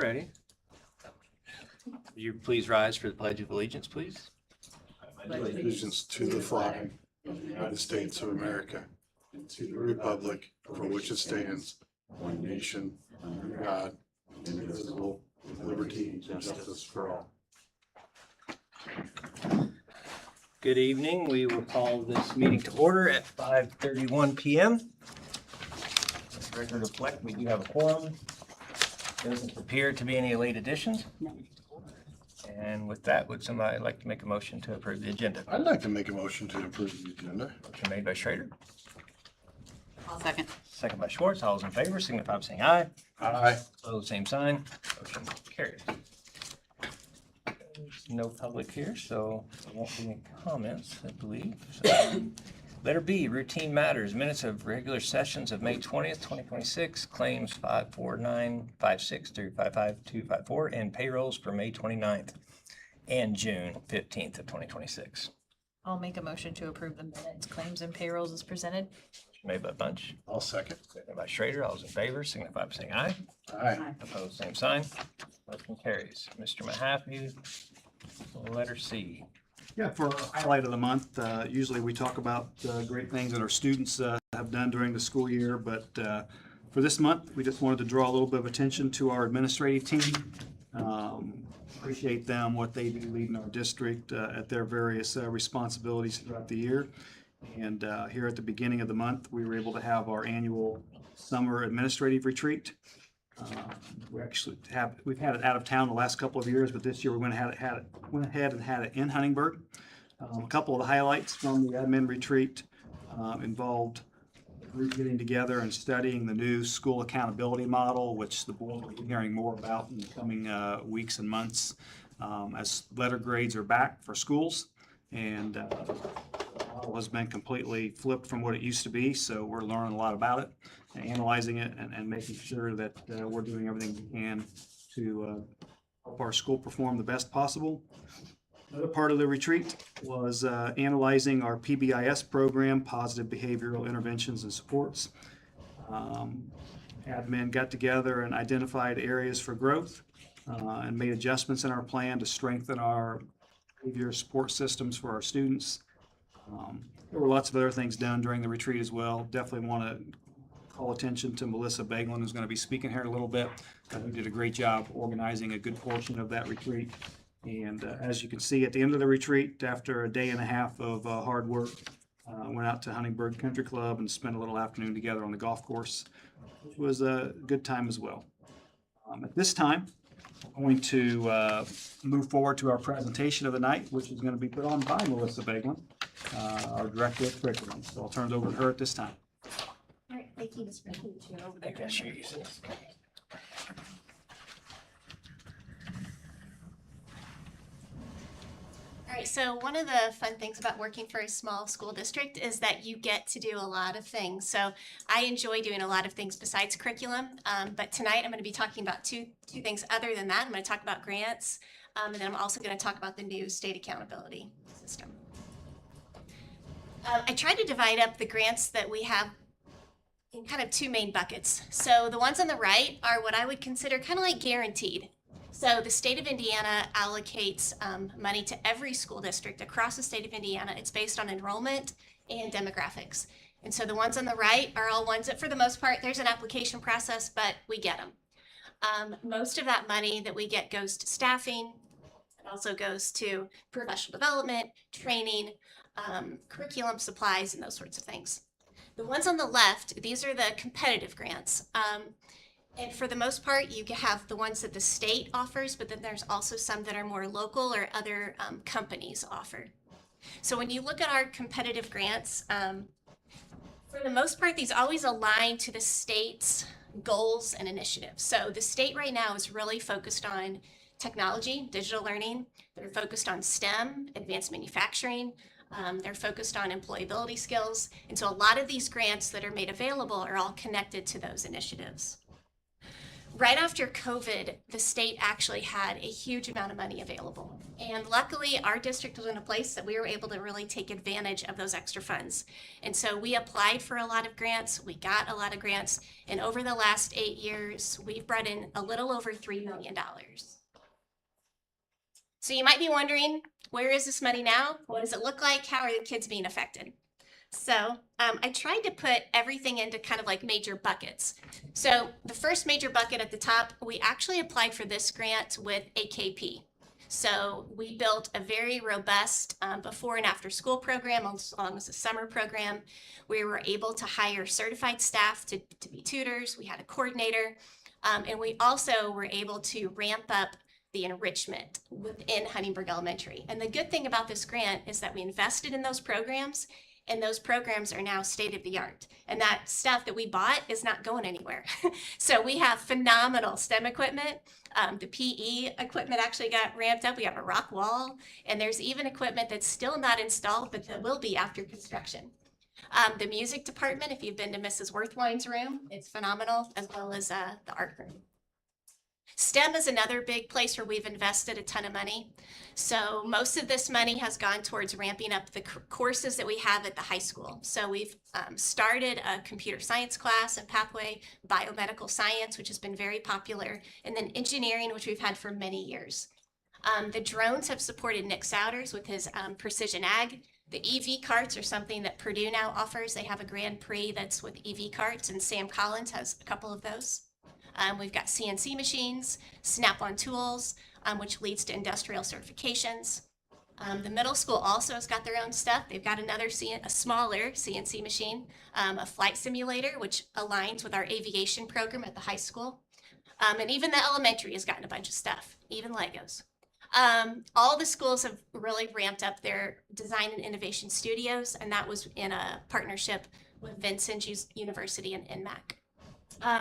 ready. Will you please rise for the Pledge of Allegiance, please? I pledge allegiance to the flag of the United States of America and to the republic for which it stands, one nation, under God, indivisible, with liberty and justice for all. Good evening. We will call this meeting to order at 5:31 p.m. Record reflect, we do have a quorum. Doesn't appear to be any late additions. And with that, would somebody like to make a motion to approve the agenda? I'd like to make a motion to approve the agenda. Motion made by Schrader, I'll second. second by Schwartz. All those in favor signify by saying aye. Aye. Opposed, same sign. Motion carries. There's no public here, so there won't be any comments, I believe. So, letter B, routine matters, minutes of regular sessions of May 20th, 2026, claims 54956 through 55254, and payrolls for May 29th and June 15th of 2026. I'll make a motion to approve the minutes, claims, and payrolls as presented. Made by Bunch, I'll second. seconded by Schrader. All those in favor signify by saying aye. Aye. Opposed, same sign. Motion carries. Mr. Mahaffey, letter C. Yeah, for our highlight of the month, usually we talk about great things that our students have done during the school year, but for this month, we just wanted to draw a little bit of attention to our administrative team. Appreciate them, what they do leading our district at their various responsibilities throughout the year. And here at the beginning of the month, we were able to have our annual summer administrative retreat. We've had it out of town the last couple of years, but this year we went ahead and had it in Huntingburg. A couple of the highlights from the admin retreat involved the group getting together and studying the new school accountability model, which the board will be hearing more about in the coming weeks and months as letter grades are back for schools. And the model has been completely flipped from what it used to be, so we're learning a lot about it, and analyzing it, and making sure that we're doing everything we can to help our school perform the best possible. Another part of the retreat was analyzing our PBIS program, Positive Behavioral Interventions and Supports. Admin got together and identified areas for growth and made adjustments in our plan to strengthen our behavior support systems for our students. There were lots of other things done during the retreat as well. Definitely want to call attention to Melissa Beglin, who's going to be speaking here in a little bit. Who did a great job organizing a good portion of that retreat. And as you can see, at the end of the retreat, after a day and a half of hard work, went out to Huntingburg Country Club and spent a little afternoon together on the golf course, which was a good time as well. At this time, I'm going to move forward to our presentation of the night, which is going to be put on by Melissa Beglin, our Director of Curriculum. So I'll turn it over to her at this time. All right, thank you, Ms. Franklin. Over there. Thank you, Ms. Hughes. All right, so one of the fun things about working for a small school district is that you get to do a lot of things. So I enjoy doing a lot of things besides curriculum, but tonight I'm going to be talking about two things other than that. I'm going to talk about grants, and then I'm also going to talk about the new state accountability system. I tried to divide up the grants that we have in kind of two main buckets. So the ones on the right are what I would consider kind of like guaranteed. So the state of Indiana allocates money to every school district across the state of Indiana. It's based on enrollment and demographics. And so the ones on the right are all ones that for the most part, there's an application process, but we get them. Most of that money that we get goes to staffing. It also goes to professional development, training, curriculum supplies, and those sorts of things. The ones on the left, these are the competitive grants. And for the most part, you have the ones that the state offers, but then there's also some that are more local or other companies offer. So when you look at our competitive grants, for the most part, these always align to the state's goals and initiatives. So the state right now is really focused on technology, digital learning. They're focused on STEM, advanced manufacturing. They're focused on employability skills. And so a lot of these grants that are made available are all connected to those initiatives. right after COVID, the state actually had a huge amount of money available. And luckily, our district was in a place that we were able to really take advantage of those extra funds. And so we applied for a lot of grants, we got a lot of grants, and over the last 8 years, we've brought in a little over $3 million. So you might be wondering, where is this money now? What does it look like? How are the kids being affected? So I tried to put everything into kind of like major buckets. So the first major bucket at the top, we actually applied for this grant with AKP. So we built a very robust before and after school program, as long as a summer program. We were able to hire certified staff to be tutors. We had a coordinator. And we also were able to ramp up the enrichment within Huntingburg Elementary. And the good thing about this grant is that we invested in those programs, and those programs are now state of the art. And that stuff that we bought is not going anywhere. So we have phenomenal STEM equipment. The PE equipment actually got ramped up. We have a rock wall, and there's even equipment that's still not installed, but that will be after construction. The music department, if you've been to Mrs. Worthwine's room, it's phenomenal, as well as the art room. STEM is another big place where we've invested a ton of money. So most of this money has gone towards ramping up the courses that we have at the high school. So we've started a computer science class and pathway, biomedical science, which has been very popular, and then engineering, which we've had for many years. The drones have supported Nick Souders with his precision ag. The EV carts are something that Purdue now offers. They have a Grand Prix that's with EV carts, and Sam Collins has a couple of those. We've got CNC machines, Snap-on tools, which leads to industrial certifications. The middle school also has got their own stuff. They've got a smaller CNC machine, a flight simulator, which aligns with our aviation program at the high school. And even the elementary has gotten a bunch of stuff, even Legos. All the schools have really ramped up their design and innovation studios, and that was in a partnership with Vincennes University and NMAC.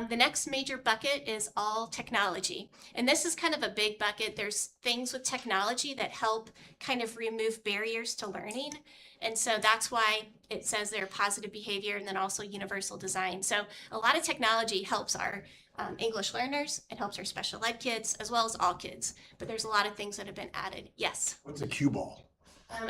The next major bucket is all technology. And this is kind of a big bucket. There's things with technology that help kind of remove barriers to learning. And so that's why it says there positive behavior and then also universal design. So a lot of technology helps our English learners. It helps our special ed kids as well as all kids. But there's a lot of things that have been added. Yes? What's a cue ball?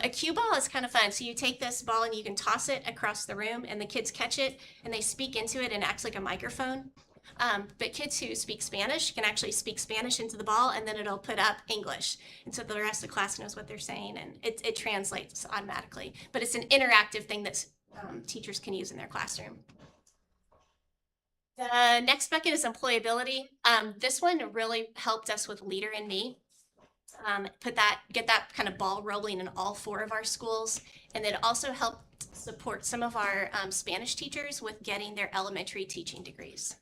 A cue ball is kind of fun. So you take this ball and you can toss it across the room, and the kids catch it and they speak into it and it acts like a microphone. But kids who speak Spanish can actually speak Spanish into the ball, and then it'll put up English. And so the rest of the class knows what they're saying, and it translates automatically. But it's an interactive thing that teachers can use in their classroom. The next bucket is employability. This one really helped us with Leader in Me. Get that kind of ball rolling in all 4 of our schools. And it also helped support some of our Spanish teachers with getting their elementary teaching degrees.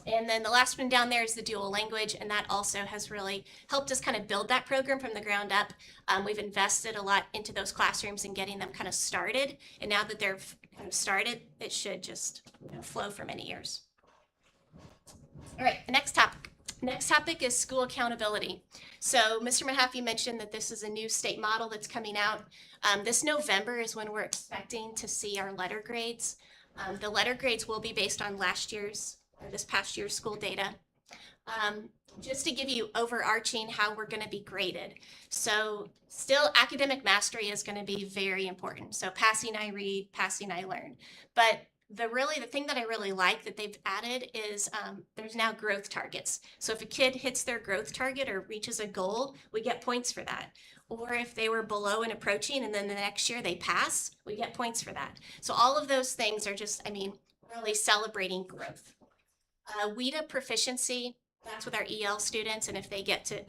And then the last one down there is the dual language, and that also has really helped us kind of build that program from the ground up. We've invested a lot into those classrooms and getting them kind of started. And now that they're kind of started, it should just flow for many years. All right, the next topic. Next topic is school accountability. So Mr. Mahaffey mentioned that this is a new state model that's coming out. This November is when we're expecting to see our letter grades. The letter grades will be based on this past year's school data. Just to give you overarching how we're going to be graded. So still academic mastery is going to be very important. So passing I read, passing I learn. But the thing that I really like that they've added is there's now growth targets. So if a kid hits their growth target or reaches a goal, we get points for that. Or if they were below and approaching and then the next year they pass, we get points for that. So all of those things are just, really celebrating growth. WIDA proficiency, that's with our EL students, and if they get to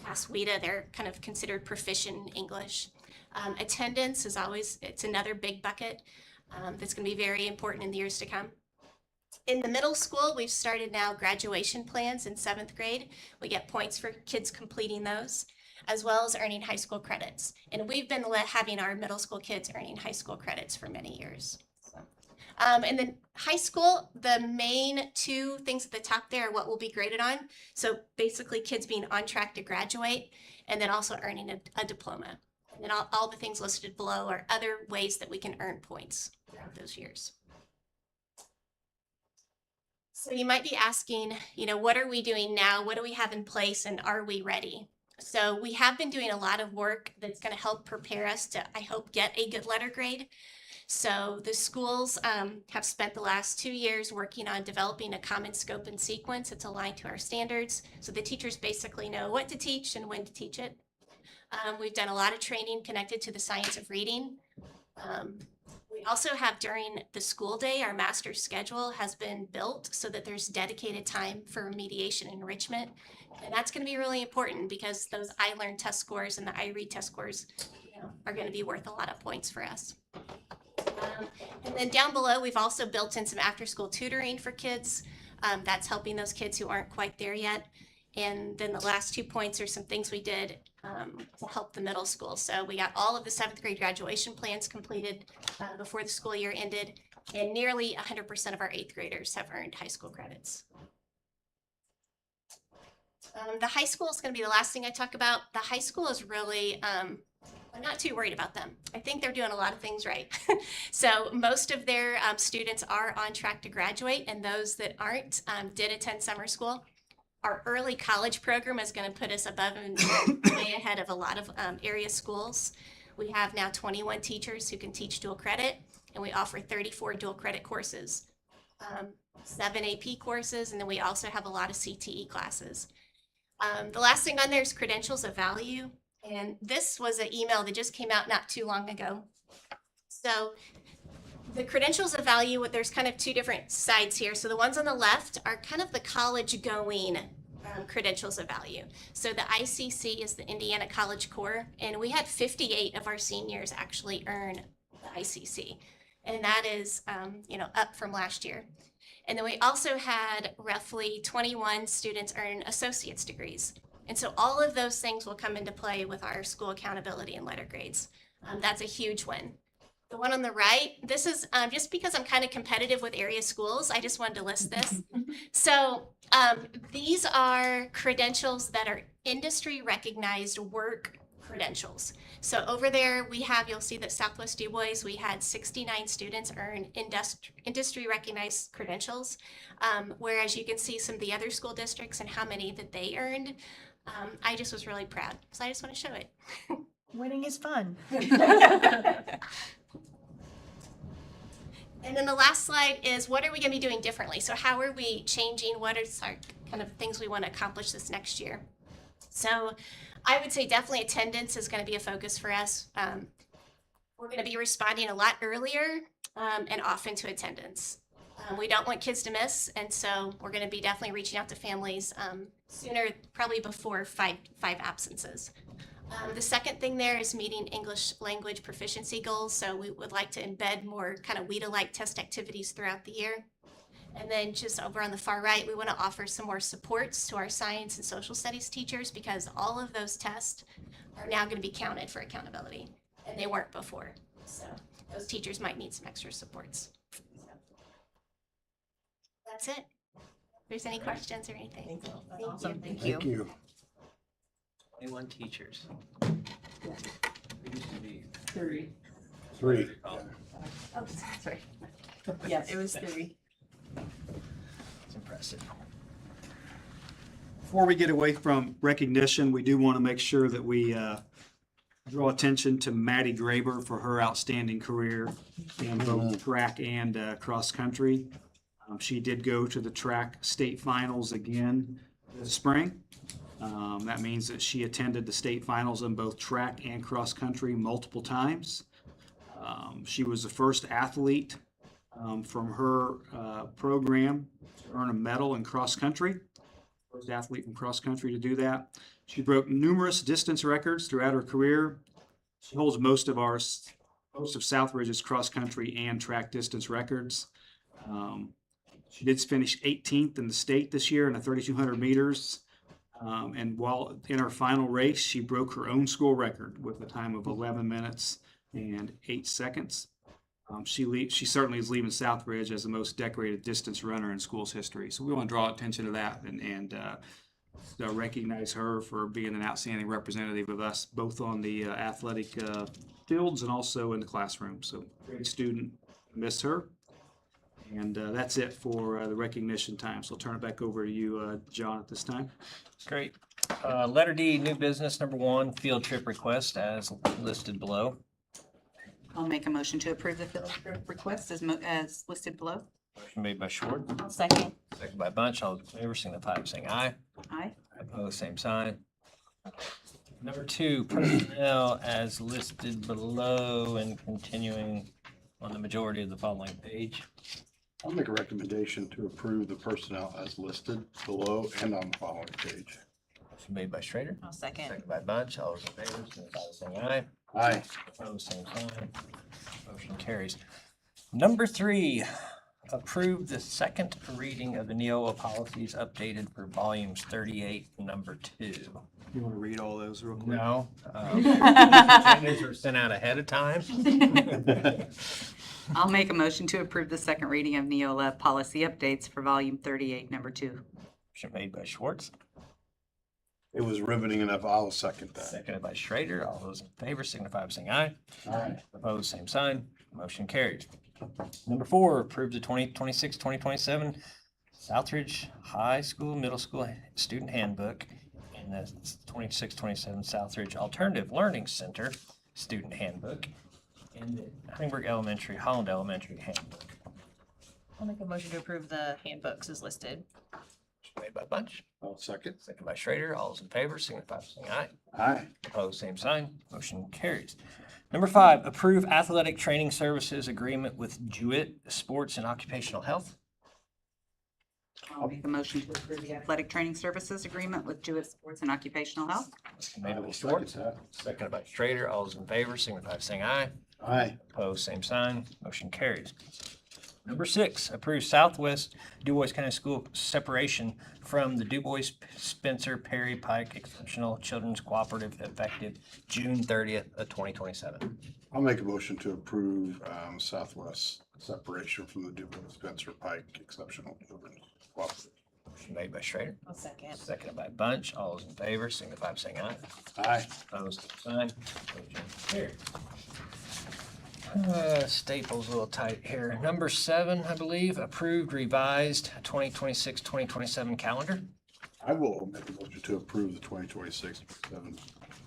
pass WIDA, they're kind of considered proficient in English. Attendance is it's another big bucket. That's going to be very important in the years to come. In the middle school, we've started now graduation plans in 7th grade. We get points for kids completing those, as well as earning high school credits. And we've been having our middle school kids earning high school credits for many years. And then high school, the main 2 things at the top there are what will be graded on. So basically kids being on track to graduate, and then also earning a diploma. And then all the things listed below are other ways that we can earn points throughout those years. So you might be asking, what are we doing now? What do we have in place and are we ready? So we have been doing a lot of work that's going to help prepare us to, I hope, get a good letter grade. So the schools have spent the last 2 years working on developing a common scope and sequence that's aligned to our standards. So the teachers basically know what to teach and when to teach it. We've done a lot of training connected to the science of reading. We also have during the school day, our master's schedule has been built so that there's dedicated time for remediation and enrichment. And that's going to be really important because those iLearn test scores and the iRead test scores are going to be worth a lot of points for us. And then down below, we've also built in some after-school tutoring for kids. That's helping those kids who aren't quite there yet. And then the last 2 points are some things we did to help the middle school. So we got all of the 7th grade graduation plans completed before the school year ended, and nearly 100% of our 8th graders have earned high school credits. The high school is going to be the last thing I talk about. The high school is really, I'm not too worried about them. I think they're doing a lot of things right. So most of their students are on track to graduate, and those that aren't did attend summer school. Our early college program is going to put us above and way ahead of a lot of area schools. We have now 21 teachers who can teach dual credit, and we offer 34 dual credit courses, 7 AP courses, and then we also have a lot of CTE classes. The last thing on there is credentials of value, and this was an email that just came out not too long ago. So the credentials of value, there's kind of 2 different sides here. So the ones on the left are kind of the college-going credentials of value. So the ICC is the Indiana College Core, and we had 58 of our seniors actually earn the ICC, and that is, up from last year. And then we also had roughly 21 students earn associate's degrees. And so all of those things will come into play with our school accountability and letter grades. That's a huge win. The one on the right, this is just because I'm kind of competitive with area schools, I just wanted to list this. So these are credentials that are industry recognized work credentials. So over there we have, you'll see that Southwest Du Bois, we had 69 students earn industry recognized credentials, whereas you can see some of the other school districts and how many that they earned. I just was really proud, so I just want to show it. Winning is fun. And then the last slide is what are we going to be doing differently? So how are we changing? What are our kind of things we want to accomplish this next year? So I would say definitely attendance is going to be a focus for us. We're going to be responding a lot earlier and often to attendance. We don't want kids to miss, and so we're going to be definitely reaching out to families sooner, probably before five absences. The second thing there is meeting English language proficiency goals. So we would like to embed more kind of WIDA-like test activities throughout the year. And then just over on the far right, we want to offer some more supports to our science and social studies teachers because all of those tests are now going to be counted for accountability, and they weren't before. So those teachers might need some extra supports. So that's it. If there's any questions or anything. Awesome, thank Thank you. you. 21 teachers. We used to be 3. Oh, sorry. Yes, it was 3. It's impressive. Before we get away from recognition, we do want to make sure that we draw attention to Maddie Graber for her outstanding career in both track and cross country. She did go to the track state finals again this spring. That means that she attended the state finals in both track and cross country multiple times. She was the first athlete from her program to earn a medal in cross country. First athlete in cross country to do that. She broke numerous distance records throughout her career. She holds most of Southridge's cross country and track distance records. She did finish 18th in the state this year in the 3,200 meters. And while in her final race, she broke her own school record with a time of 11 minutes and 8 seconds. She certainly is leaving Southridge as the most decorated distance runner in school's history. So we want to draw attention to that and recognize her for being an outstanding representative of us, both on the athletic fields and also in the classroom. So great student, miss her. And that's it for the recognition time. So I'll turn it back over to you, John, at this time. Great. Letter D, new business number 1, field trip request as listed below. I'll make a motion to approve the field trip request as listed below. Motion made by Short, I'll second. second by Bunch. All those in favor signify by saying aye. Aye. Opposed, same sign. Number 2, personnel as listed below and continuing on the majority of the following page. I'll make a recommendation to approve the personnel as listed below and on the following page. Motion made by Schrader, I'll second. second by Bunch. All those in favor signify by saying aye. Aye. Opposed, same sign. Motion carries. Number 3, approve the second reading of the Neola policies updated for volumes 38, number 2. You want to read all those real quick? No. Agendas are sent out ahead of time. I'll make a motion to approve the second reading of Neola policy updates for volume 38, number 2. Motion made by Schwartz, It was riveting enough. I'll second that. seconded by Schrader. All those in favor signify by saying aye. Aye. Opposed, same sign. Motion carries. Number 4, approve the 2026-2027 Southridge High School, Middle School Student Handbook and the 26-27 Southridge Alternative Learning Center Student Handbook and the Huntingburg Elementary, Holland Elementary Handbook. I'll make a motion to approve the handbooks as listed. Motion made by Bunch, I'll second. seconded by Schrader. All those in favor signify by saying aye. Aye. Opposed, same sign. Motion carries. Number 5, approve athletic training services agreement with Jewett Sports and Occupational Health. I'll make a motion to approve the athletic training services agreement with Jewett Sports and Occupational Health. Made I by will Schwartz, second that. seconded by Schrader. All those in favor signify by saying aye. Aye. Opposed, same sign. Motion carries. Number 6, approve Southwest DuBois County School separation from the DuBois Spencer Perry Pike Exceptional Children's Cooperative effective June 30th of 2027. I'll make a motion to approve Southwest separation from the DuBois Spencer Pike Exceptional Children's Cooperative. Motion made by Schrader, I'll second. seconded by Bunch. All those in favor signify by saying aye. Aye. Opposed, same sign. Motion carries. Staples a little tight here. Number 7, I believe, approved revised 2026-2027 calendar. I will make a motion to approve the 2026-7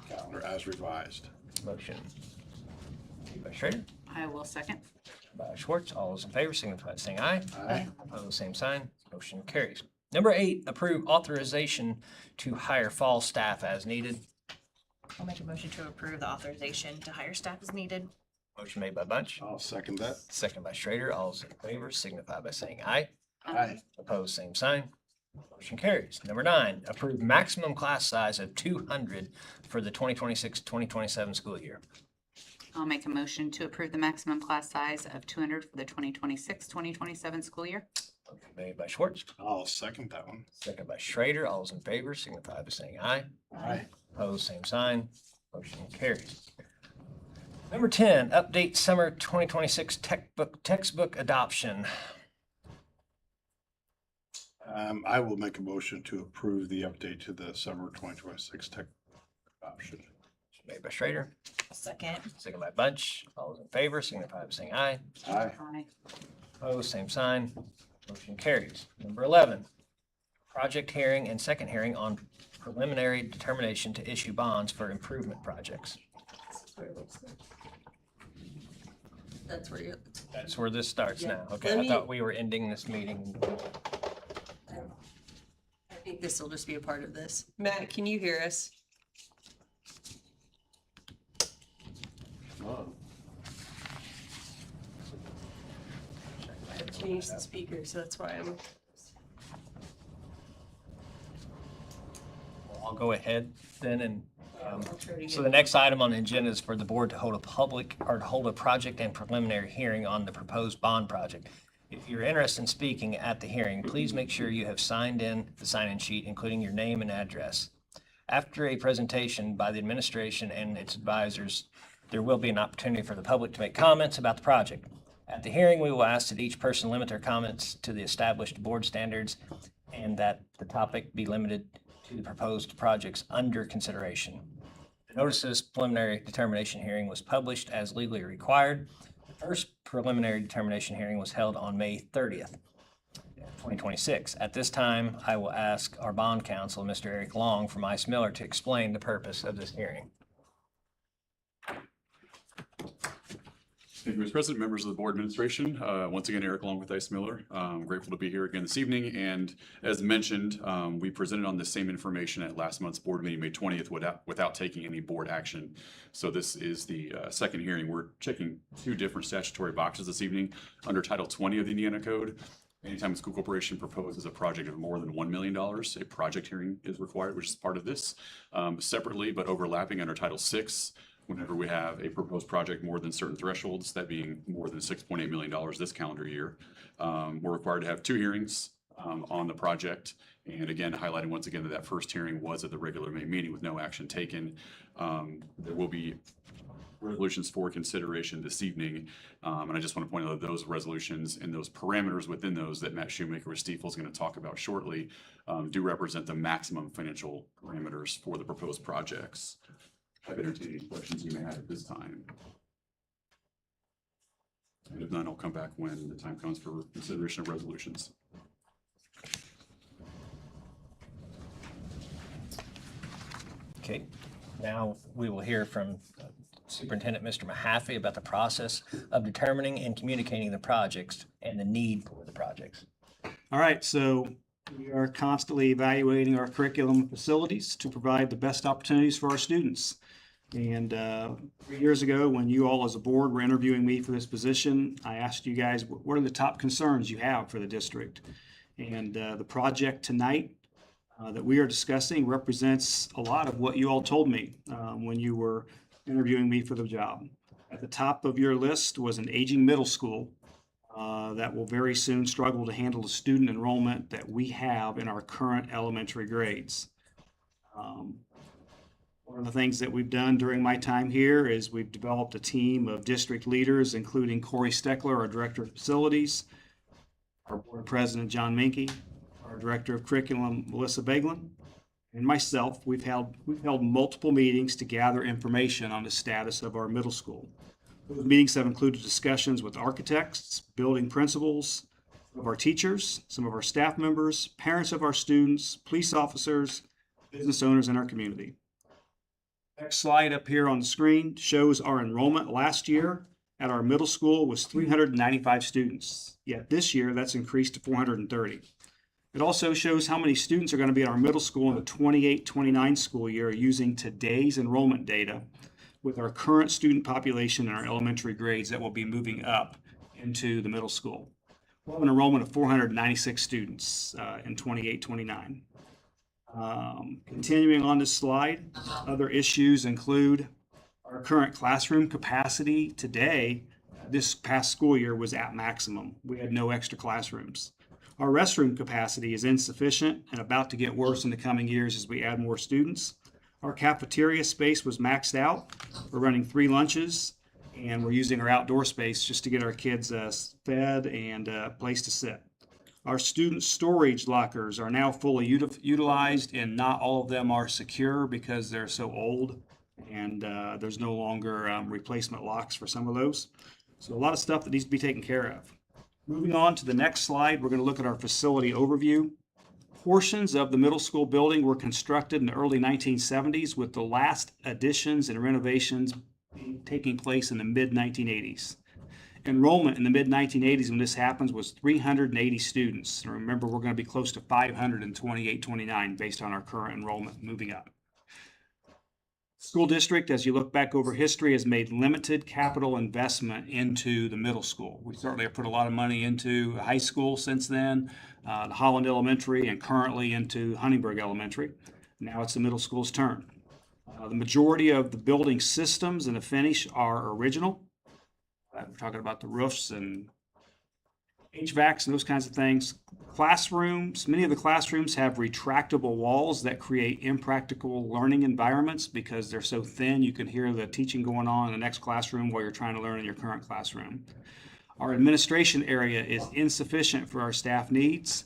calendar as revised. Motion made by Schrader, I will second. by Schwartz. All those in favor signify by saying aye. Aye. Opposed, same sign. Motion carries. Number 8, approve authorization to hire fall staff as needed. I'll make a motion to approve the authorization to hire staff as needed. Motion made by Bunch, I'll second that. second by Schrader. All those in favor signify by saying aye. Aye. Opposed, same sign. Motion carries. Number 9, approve maximum class size of 200 for the 2026-2027 school year. I'll make a motion to approve the maximum class size of 200 for the 2026-2027 school year. Motion made by Schwartz, I'll second that one. second by Schrader. All those in favor signify by saying aye. Aye. Opposed, same sign. Motion carries. Number 10, update summer 2026 textbook adoption. I will make a motion to approve the update to the summer 2026 tech adoption. Made by Schrader, Second. second by Bunch. All those in favor signify by saying aye. Aye. Aye. Opposed, same sign. Motion carries. Number 11, project hearing and second hearing on preliminary determination to issue bonds for improvement projects. That's where you, That's where this starts Yeah. now. Okay, Let I me- thought we were ending this meeting. I think this will just be a part of this. Matt, can you hear us? I changed the speaker, so that's why I'm. I'll go ahead then and I'll try to so get- the next item on the agenda is for the board to hold a public or to hold a project and preliminary hearing on the proposed bond project. If you're interested in speaking at the hearing, please make sure you have signed in the sign-in sheet, including your name and address. After a presentation by the administration and its advisors, there will be an opportunity for the public to make comments about the project. At the hearing, we will ask that each person limit their comments to the established board standards and that the topic be limited to the proposed projects under consideration. The notice of this preliminary determination hearing was published as legally required. The first preliminary determination hearing was held on May 30th, 2026. At this time, I will ask our bond counsel, Mr. Eric Long from Ice Miller, to explain the purpose of this hearing. Thank you, Mr. President, members of the board administration. Once again, Eric Long with Ice Miller. I'm grateful to be here again this evening. And as mentioned, we presented on the same information at last month's board meeting, May 20th, without taking any board action. So this is the second hearing. We're checking two different statutory boxes this evening under Title 20 of the Indiana Code. Anytime a school corporation proposes a project of more than $1 million, a project hearing is required, which is part of this. Separately, but overlapping under Title 6, whenever we have a proposed project more than certain thresholds, that being more than $6.8 million this calendar year, we're required to have two hearings on the project. And again, highlighting once again that first hearing was at the regular May meeting with no action taken. There will be resolutions for consideration this evening. And I just want to point out that those resolutions and those parameters within those that Matt Shoemaker with Stiefel is going to talk about shortly do represent the maximum financial parameters for the proposed projects. I've entertained any questions you may have at this time. And if not, I'll come back when the time comes for consideration of resolutions. Okay, now we will hear from Superintendent Mr. Mahaffey about the process of determining and communicating the projects and the need for the projects. All right, so we are constantly evaluating our curriculum and facilities to provide the best opportunities for our students. And 3 years ago, when you all as a board were interviewing me for this position, I asked you guys, what are the top concerns you have for the district? And the project tonight that we are discussing represents a lot of what you all told me when you were interviewing me for the job. At the top of your list was an aging middle school that will very soon struggle to handle the student enrollment that we have in our current elementary grades. One of the things that we've done during my time here is we've developed a team of district leaders, including Corey Steckler, our Director of Facilities, our Board President, John Minke, our Director of Curriculum, Melissa Beglin, and myself. We've held multiple meetings to gather information on the status of our middle school. Those meetings have included discussions with architects, building principals, some of our teachers, some of our staff members, parents of our students, police officers, business owners in our community. Next slide up here on the screen shows our enrollment last year at our middle school was 395 students. Yet this year, that's increased to 430. It also shows how many students are going to be at our middle school in the 28-29 school year using today's enrollment data with our current student population and our elementary grades that will be moving up into the middle school. We'll have an enrollment of 496 students in 28-29. Continuing on this slide, other issues include our current classroom capacity today. This past school year was at maximum. We had no extra classrooms. Our restroom capacity is insufficient and about to get worse in the coming years as we add more students. Our cafeteria space was maxed out. We're running 3 lunches and we're using our outdoor space just to get our kids fed and a place to sit. Our student storage lockers are now fully utilized, and not all of them are secure because they're so old, and there's no longer replacement locks for some of those. So a lot of stuff that needs to be taken care of. Moving on to the next slide, we're going to look at our facility overview. Portions of the middle school building were constructed in the early 1970s, with the last additions and renovations taking place in the mid-1980s. Enrollment in the mid-1980s when this happens was 380 students. And remember, we're going to be close to 500 in 28-29 based on our current enrollment moving up. School district, as you look back over history, has made limited capital investment into the middle school. We certainly have put a lot of money into high school since then, the Holland Elementary, and currently into Huntingburg Elementary. Now it's the middle school's turn. The majority of the building systems and the finish are original. We're talking about the roofs and HVACs and those kinds of things. Classrooms, many of the classrooms have retractable walls that create impractical learning environments because they're so thin you can hear the teaching going on in the next classroom while you're trying to learn in your current classroom. Our administration area is insufficient for our staff needs.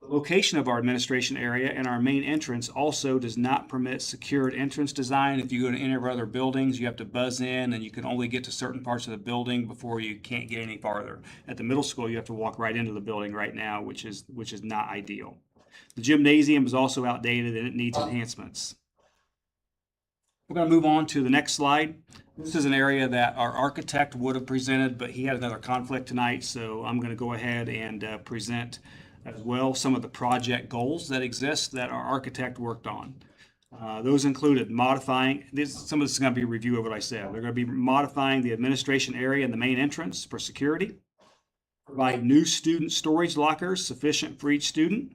The location of our administration area and our main entrance also does not permit secured entrance design. If you go to any of our other buildings, you have to buzz in and you can only get to certain parts of the building before you can't get any farther. At the middle school, you have to walk right into the building right now, which is not ideal. The gymnasium is also outdated and it needs enhancements. We're going to move on to the next slide. This is an area that our architect would have presented, but he had another conflict tonight, so I'm going to go ahead and present as well some of the project goals that exist that our architect worked on. Those included modifying, some of this is going to be a review of what I said. They're going to be modifying the administration area and the main entrance for security, provide new student storage lockers sufficient for each student.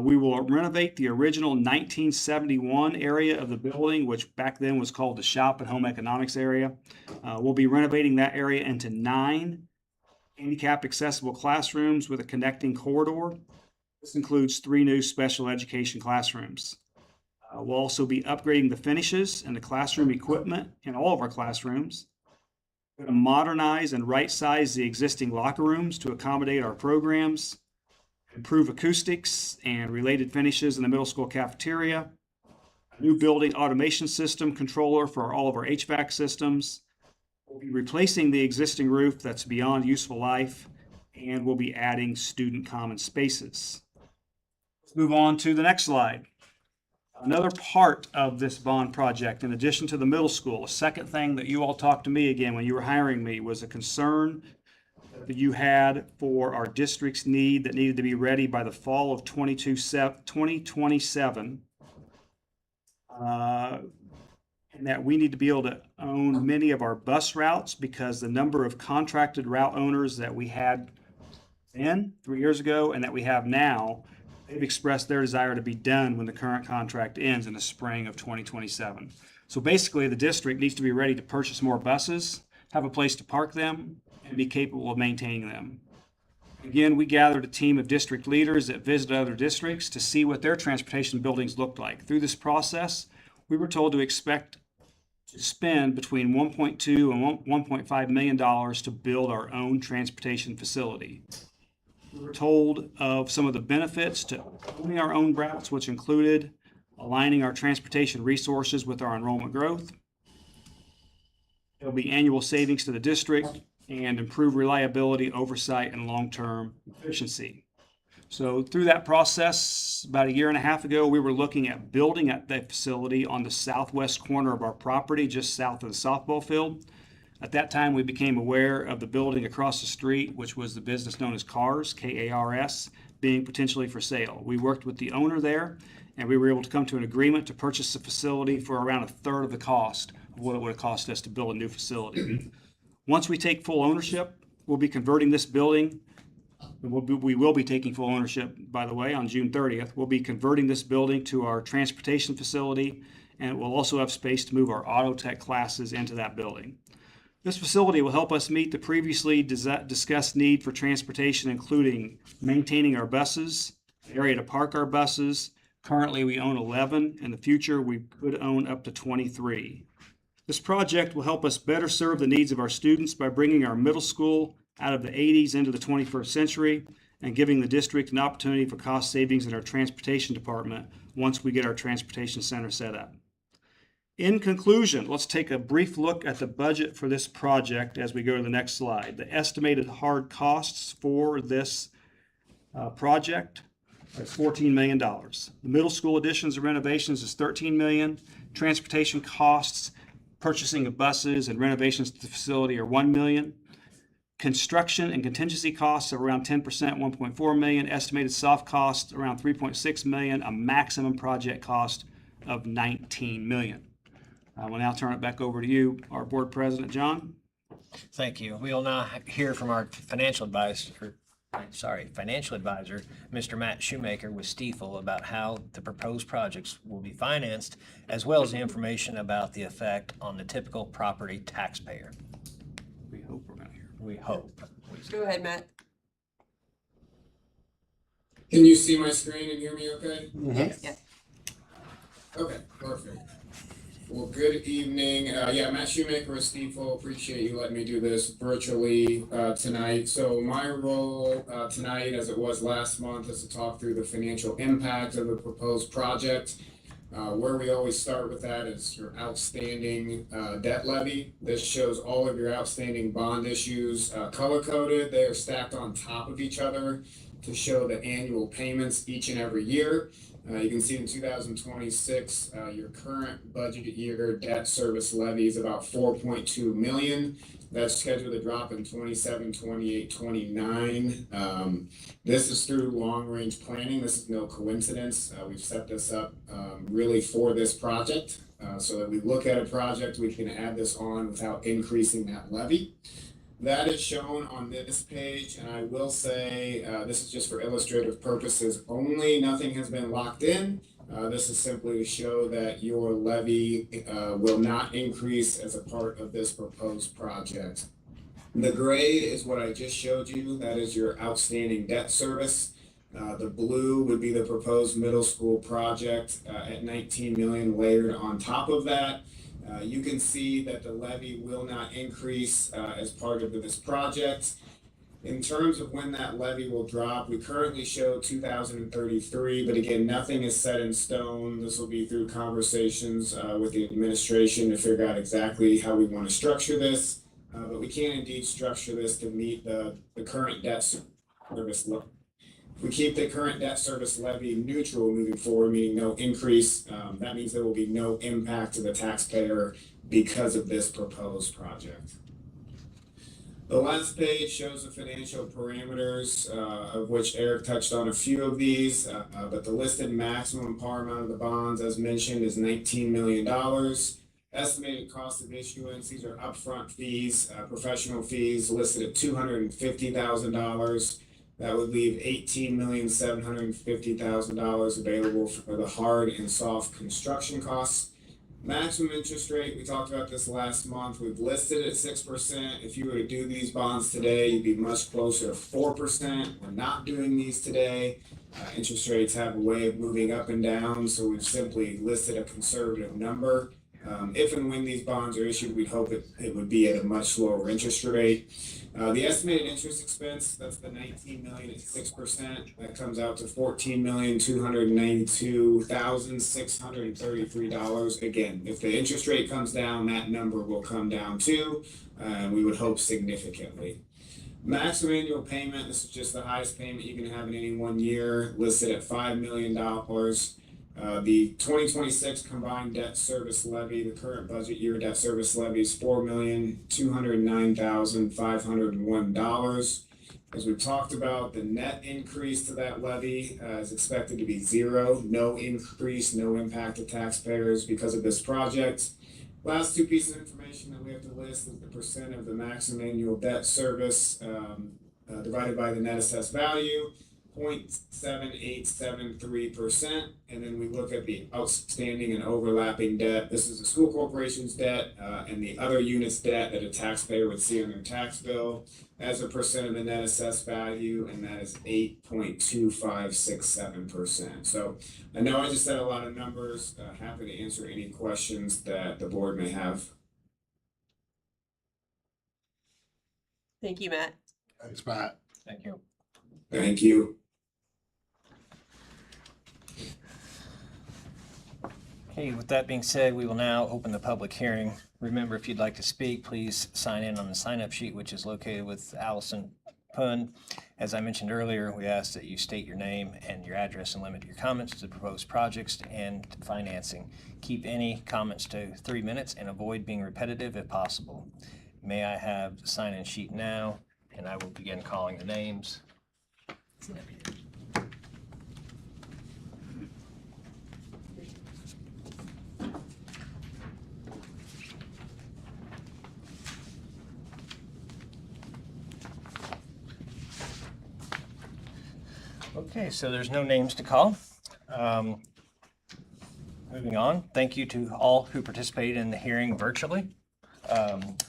We will renovate the original 1971 area of the building, which back then was called the shop and home economics area. We'll be renovating that area into 9 handicap accessible classrooms with a connecting corridor. This includes 3 new special education classrooms. We'll also be upgrading the finishes and the classroom equipment in all of our classrooms. We're going to modernize and right-size the existing locker rooms to accommodate our programs, improve acoustics and related finishes in the middle school cafeteria, a new building automation system controller for all of our HVAC systems. We'll be replacing the existing roof that's beyond useful life, and we'll be adding student common spaces. Let's move on to the next slide. Another part of this bond project, in addition to the middle school, a second thing that you all talked to me again when you were hiring me was a concern that you had for our district's need that needed to be ready by the fall of 2027. And that we need to be able to own many of our bus routes because the number of contracted route owners that we had then 3 years ago and that we have now, they've expressed their desire to be done when the current contract ends in the spring of 2027. So basically, the district needs to be ready to purchase more buses, have a place to park them, and be capable of maintaining them. Again, we gathered a team of district leaders that visited other districts to see what their transportation buildings looked like. Through this process, we were told to expect to spend between $1.2 and $1.5 million to build our own transportation facility. We were told of some of the benefits to owning our own routes, which included aligning our transportation resources with our enrollment growth. There will be annual savings to the district and improve reliability, oversight, and long-term efficiency. So through that process, about 1.5 years ago, we were looking at building at that facility on the southwest corner of our property, just south of the softball field. At that time, we became aware of the building across the street, which was the business known as Cars, K-A-R-S, being potentially for sale. We worked with the owner there, and we were able to come to an agreement to purchase the facility for around 1/3 of the cost of what it would have cost us to build a new facility. Once we take full ownership, we'll be converting this building. We will be taking full ownership, by the way, on June 30th. We'll be converting this building to our transportation facility, and it will also have space to move our auto tech classes into that building. This facility will help us meet the previously discussed need for transportation, including maintaining our buses, an area to park our buses. Currently, we own 11. In the future, we could own up to 23. This project will help us better serve the needs of our students by bringing our middle school out of the 80s into the 21st century and giving the district an opportunity for cost savings in our transportation department once we get our transportation center set up. In conclusion, let's take a brief look at the budget for this project as we go to the next slide. The estimated hard costs for this project are $14 million. The middle school additions and renovations is $13 million. Transportation costs, purchasing of buses and renovations to the facility are $1 million. Construction and contingency costs are around 10%, $1.4 million. Estimated soft costs around $3.6 million. A maximum project cost of $19 million. I will now turn it back over to you, our board president, John. Thank you. We will now hear from our financial advisor, Mr. Matt Shoemaker with Stiefel, about how the proposed projects will be financed, as well as the information about the effect on the typical property taxpayer. We hope we're going to hear. We hope. Go ahead, Matt. Can you see my screen and hear me okay? Yes. Okay, perfect. Well, good evening. Matt Shoemaker with Stifel. Appreciate you letting me do this virtually tonight. So my role tonight, as it was last month, is to talk through the financial impact of the proposed project. Where we always start with that is your outstanding debt levy. This shows all of your outstanding bond issues color-coded. They are stacked on top of each other to show the annual payments each and every year. You can see in 2026, your current budget year debt service levy is about 4.2 million. That's scheduled to drop in 27, 28, 29. This is through long-range planning. This is no coincidence. We've set this up really for this project so that we look at a project, we can add this on without increasing that levy. That is shown on this page, and I will say this is just for illustrative purposes only. Nothing has been locked in. This is simply to show that your levy will not increase as a part of this proposed project. The gray is what I just showed you. That is your outstanding debt service. The blue would be the proposed middle school project at 19 million layered on top of that. You can see that the levy will not increase as part of this project. In terms of when that levy will drop, we currently show 2033, but again, nothing is set in stone. This will be through conversations with the administration to figure out exactly how we want to structure this. But we can indeed structure this to meet the current debt service level. If we keep the current debt service levy neutral moving forward, meaning no increase, that means there will be no impact to the taxpayer because of this proposed project. The last page shows the financial parameters, of which Eric touched on a few of these, but the listed maximum par amount of the bonds, as mentioned, is $19 million. Estimated cost of issuance, these are upfront fees, professional fees listed at $250,000. That would leave $18,750,000 available for the hard and soft construction costs. Maximum interest rate, we talked about this last month. We've listed at 6%. If you were to do these bonds today, you'd be much closer to 4%. We're not doing these today. Interest rates have a way of moving up and down, so we've simply listed a conservative number. If and when these bonds are issued, we'd hope it would be at a much lower interest rate. The estimated interest expense, that's the 19 million at 6%. That comes out to $14,292,633. Again, if the interest rate comes down, that number will come down too. We would hope significantly. Maximum annual payment, this is just the highest payment you can have in any 1 year, listed at $5 million. The 2026 combined debt service levy, the current budget year debt service levy is $4,209,501. As we've talked about, the net increase to that levy is expected to be zero. No increase, no impact to taxpayers because of this project. Last two pieces of information that we have to list is the percent of the maximum annual debt service divided by the net assessed value. 0.7873%, and then we look at the outstanding and overlapping debt. This is the school corporation's debt and the other unit's debt that a taxpayer would see on their tax bill as a percent of the net assessed value, and that is 8.2567%. So I know I just said a lot of numbers. Happy to answer any questions that the board may have. Thank you, Matt. Thanks, Matt. Thank you. Thank you. Okay, with that being said, we will now open the public hearing. Remember, if you'd like to speak, please sign in on the sign-up sheet, which is located with Allison Pun. As I mentioned earlier, we ask that you state your name and your address and limit your comments to proposed projects and financing. Keep any comments to 3 minutes and avoid being repetitive if possible. May I have the sign-in sheet now, and I will begin calling the names. Okay, so there's no names to call. Moving on, thank you to all who participated in the hearing virtually.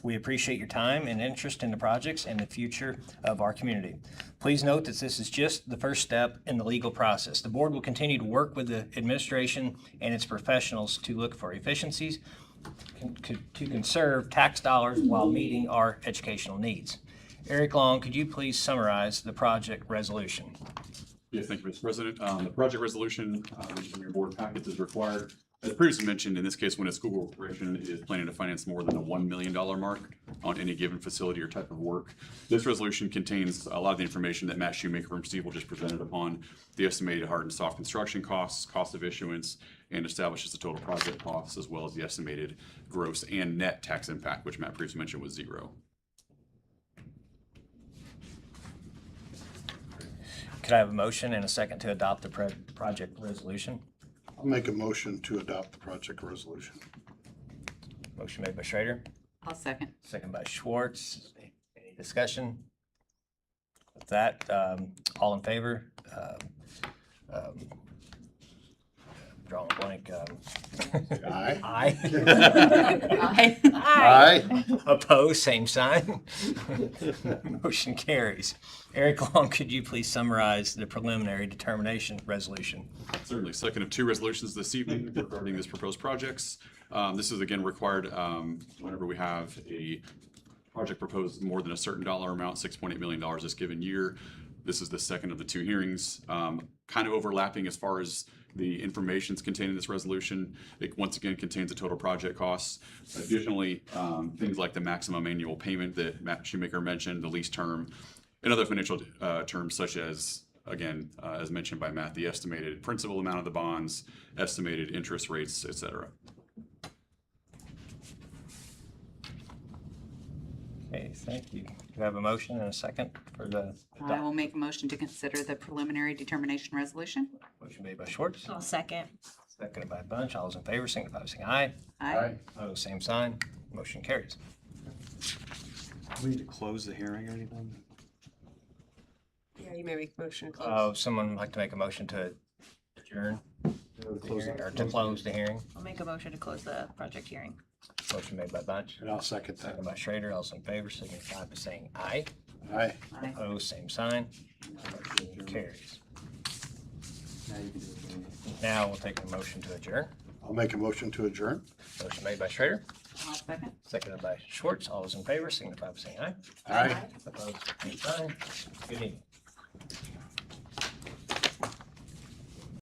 We appreciate your time and interest in the projects and the future of our community. Please note that this is just the first step in the legal process. The board will continue to work with the administration and its professionals to look for efficiencies, to conserve tax dollars while meeting our educational needs. Eric Long, could you please summarize the project resolution? Yes, thank you, Mr. President. The project resolution, in your board packets is required. As previously mentioned, in this case, when a school corporation is planning to finance more than a $1 million mark on any given facility or type of work, this resolution contains a lot of the information that Matt Shoemaker from Steve just presented upon the estimated hard and soft construction costs, cost of issuance, and establishes the total project costs as well as the estimated gross and net tax impact, which Matt previously mentioned was 0. Could I have a motion and a second to adopt the project resolution? I'll make a motion to adopt the project resolution. Motion made by Schrader, I'll second. second by Schwartz. Any discussion? With that, all in favor? Drawing a blank. Aye. Aye. Aye. Aye. Opposed, same sign. Motion carries. Eric Long, could you please summarize the preliminary determination resolution? Certainly, second of 2 resolutions this evening regarding these proposed projects. This is again required whenever we have a project proposed more than a certain dollar amount, $6.8 million this given year. This is the second of the 2 hearings, kind of overlapping as far as the information contained in this resolution. It once again contains the total project costs. Additionally, things like the maximum annual payment that Matt Shoemaker mentioned, the lease term, and other financial terms such as, again, as mentioned by Matt, the estimated principal amount of the bonds, estimated interest rates, et cetera. Okay, thank you. Do you have a motion and a second for the I will make a motion to consider the preliminary determination resolution. motion made by Schwartz? I'll second. Seconded by Bunch. All those in favor, signify by saying aye. Aye. Opposed, same sign. Motion carries. Do we need to close the hearing or anything? Yeah, you may make a motion to close. Someone would like to make a motion to adjourn the hearing, or to close the hearing? I'll make a motion to close the project hearing. Motion made by Bunch, And I'll second that. seconded by Schrader. All those in favor, signify by saying aye. Aye. Aye. Opposed, same sign. Motion carries. Now you can do it. Now we'll take a motion to adjourn. I'll make a motion to adjourn. Motion made by Schrader, I'll second. seconded by Schwartz. All those in favor, signify by saying aye. Aye. Opposed, same sign. Good evening.